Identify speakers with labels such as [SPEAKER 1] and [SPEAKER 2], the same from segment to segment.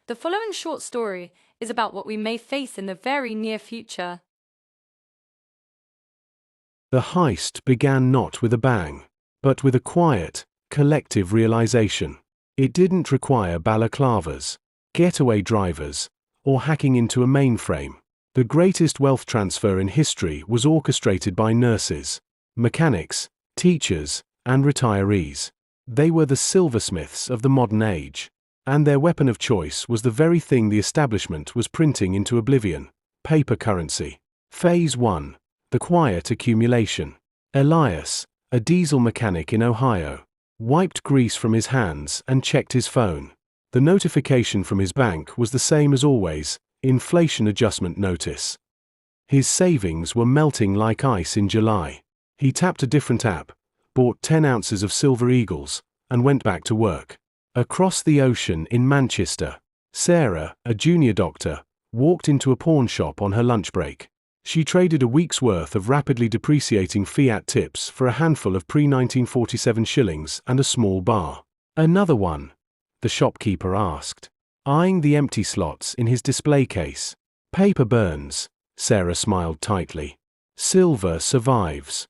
[SPEAKER 1] The following short story is about what we may face in the very near future.
[SPEAKER 2] The heist began not with a bang, but with a quiet, collective realization. It didn't require balaclavas, getaway drivers, or hacking into a mainframe. The greatest wealth transfer in history was orchestrated by nurses, mechanics, teachers, and retirees. They were the silversmiths of the modern age. And their weapon of choice was the very thing the establishment was printing into oblivion: paper currency. Phase 1. The quiet accumulation. Elias, a diesel mechanic in Ohio, wiped grease from his hands and checked his phone. The notification from his bank was the same as always: inflation adjustment notice. His savings were melting like ice in July. He tapped a different app, bought 10 ounces of Silver Eagles, and went back to work. Across the ocean in Manchester, Sarah, a junior doctor, walked into a pawn shop on her lunch break. She traded a week's worth of rapidly depreciating fiat tips for a handful of pre-1947 shillings and a small bar. "Another one?" the shopkeeper asked, eyeing the empty slots in his display case. "Paper burns," Sarah smiled tightly. "Silver survives."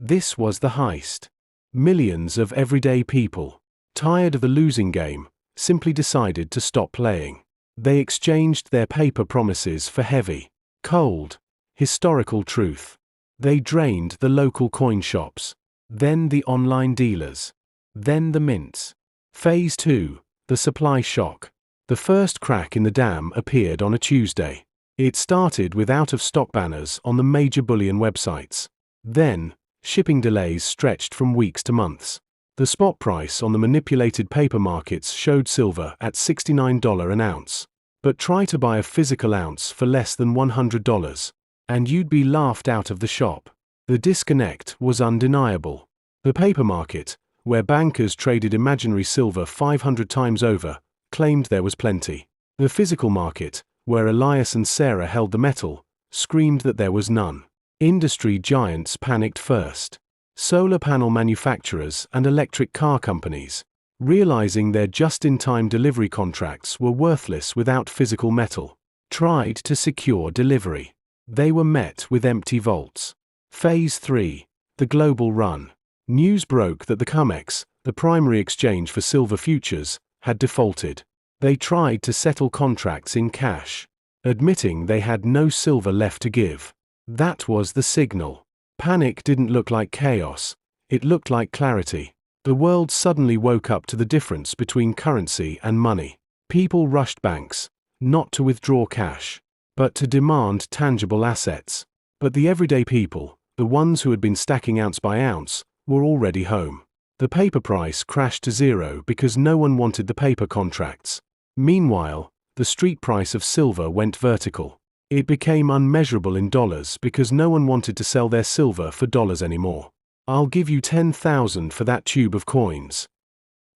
[SPEAKER 2] This was the heist. Millions of everyday people, tired of the losing game, simply decided to stop playing. They exchanged their paper promises for heavy, cold, historical truth. They drained the local coin shops, then the online dealers, then the mints. Phase 2. The supply shock. The first crack in the dam appeared on a Tuesday. It started with out-of-stock banners on the major bullion websites. Then, shipping delays stretched from weeks to months. The spot price on the manipulated paper markets showed silver at $69 an ounce. But try to buy a physical ounce for less than $100, and you'd be laughed out of the shop. The disconnect was undeniable. The paper market, where bankers traded imaginary silver 500 times over, claimed there was plenty. The physical market, where Elias and Sarah held the metal, screamed that there was none. Industry giants panicked first. Solar panel manufacturers and electric car companies, realizing their just-in-time delivery contracts were worthless without physical metal, tried to secure delivery. They were met with empty vaults. Phase 3. The global run. News broke that the COMEX, the primary exchange for silver futures, had defaulted. They tried to settle contracts in cash, admitting they had no silver left to give. That was the signal. Panic didn't look like chaos, it looked like clarity. The world suddenly woke up to the difference between currency and money. People rushed banks, not to withdraw cash, but to demand tangible assets. But the everyday people, the ones who had been stacking ounce by ounce, were already home. The paper price crashed to zero because no one wanted the paper contracts. Meanwhile, the street price of silver went vertical. It became unmeasurable in dollars because no one wanted to sell their silver for dollars anymore. "I'll give you 10,000 for that tube of coins,"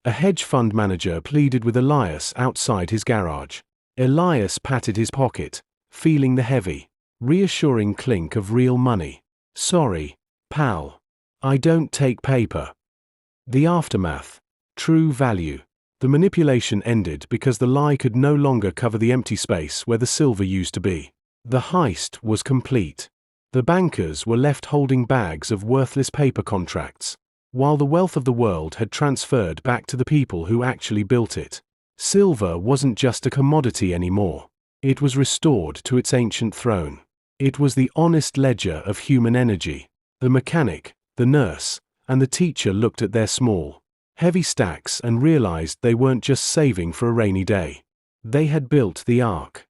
[SPEAKER 2] a hedge fund manager pleaded with Elias outside his garage. Elias patted his pocket, feeling the heavy, reassuring clink of real money. "Sorry, pal. I don't take paper." The aftermath. True value. The manipulation ended because the lie could no longer cover the empty space where the silver used to be. The heist was complete. The bankers were left holding bags of worthless paper contracts, while the wealth of the world had transferred back to the people who actually built it. Silver wasn't just a commodity anymore. It was restored to its ancient throne. It was the honest ledger of human energy. The mechanic, the nurse, and the teacher looked at their small, heavy stacks and realized they weren't just saving for a rainy day. They had built the ark.